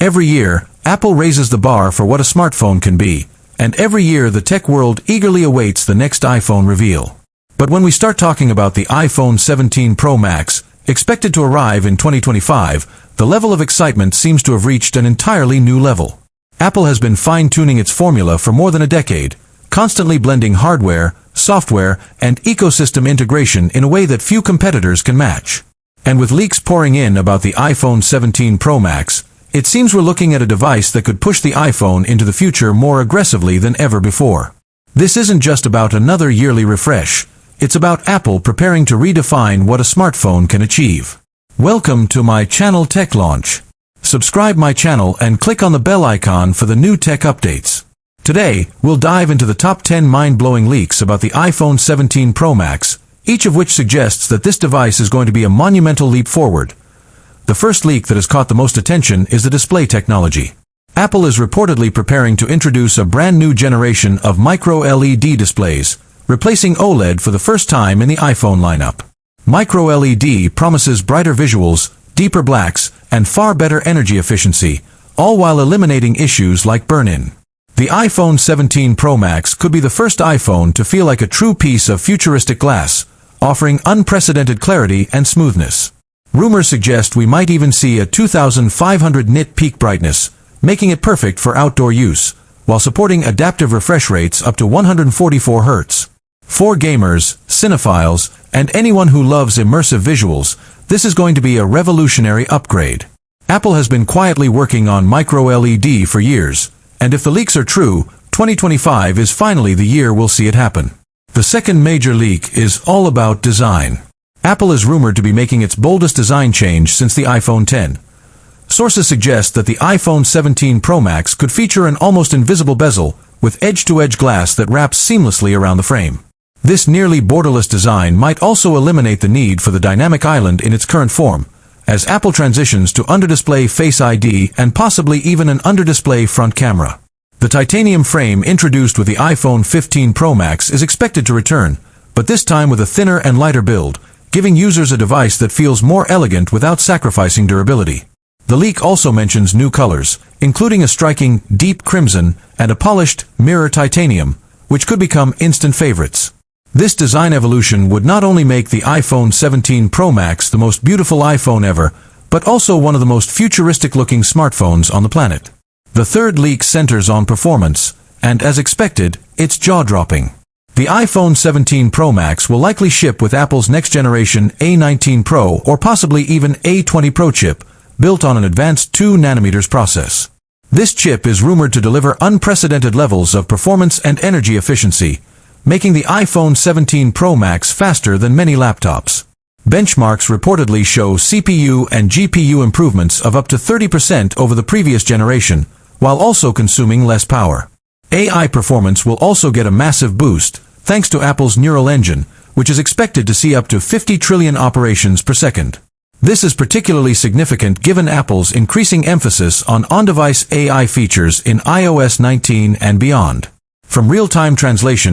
Every year, Apple raises the bar for what a smartphone can be, and every year the tech world eagerly awaits the next iPhone reveal. But when we start talking about the iPhone 17 Pro Max, expected to arrive in 2025, the level of excitement seems to have reached an entirely new level. Apple has been fine-tuning its formula for more than a decade, constantly blending hardware, software, and ecosystem integration in a way that few competitors can match. And with leaks pouring in about the iPhone 17 Pro Max, it seems we're looking at a device that could push the iPhone into the future more aggressively than ever before. This isn't just about another yearly refresh. It's about Apple preparing to redefine what a smartphone can achieve. Welcome to my channel Tech Launch. Subscribe my channel and click on the bell icon for the new tech updates. Today, we'll dive into the top 10 mind-blowing leaks about the iPhone 17 Pro Max, each of which suggests that this device is going to be a monumental leap forward. The first leak that has caught the most attention is the display technology. Apple is reportedly preparing to introduce a brand new generation of micro-LED displays, replacing OLED for the first time in the iPhone lineup. Micro-LED promises brighter visuals, deeper blacks, and far better energy efficiency, all while eliminating issues like burn-in. The iPhone 17 Pro Max could be the first iPhone to feel like a true piece of futuristic glass, offering unprecedented clarity and smoothness. Rumors suggest we might even see a 2500 nit peak brightness, making it perfect for outdoor use, while supporting adaptive refresh rates up to 144 Hz. For gamers, cinephiles, and anyone who loves immersive visuals, this is going to be a revolutionary upgrade. Apple has been quietly working on micro-LED for years, and if the leaks are true, 2025 is finally the year we'll see it happen. The second major leak is all about design. Apple is rumored to be making its boldest design change since the iPhone X. Sources suggest that the iPhone 17 Pro Max could feature an almost invisible bezel with edge-to-edge glass that wraps seamlessly around the frame. This nearly borderless design might also eliminate the need for the dynamic island in its current form, as Apple transitions to under-display Face ID and possibly even an under-display front camera. The titanium frame introduced with the iPhone 15 Pro Max is expected to return, but this time with a thinner and lighter build, giving users a device that feels more elegant without sacrificing durability. The leak also mentions new colors, including a striking deep crimson and a polished mirror titanium, which could become instant favorites. This design evolution would not only make the iPhone 17 Pro Max the most beautiful iPhone ever, but also one of the most futuristic-looking smartphones on the planet. The third leak centers on performance, and as expected, it's jaw-dropping. The iPhone 17 Pro Max will likely ship with Apple's next-generation A19 Pro or possibly even A20 Pro chip, built on an advanced 2nm process. This chip is rumored to deliver unprecedented levels of performance and energy efficiency, making the iPhone 17 Pro Max faster than many laptops. Benchmarks reportedly show CPU and GPU improvements of up to 30% over the previous generation, while also consuming less power. AI performance will also get a massive boost, thanks to Apple's Neural Engine, which is expected to see up to 50 trillion operations per second. This is particularly significant given Apple's increasing emphasis on on-device AI features in iOS 19 and beyond. From real-time translation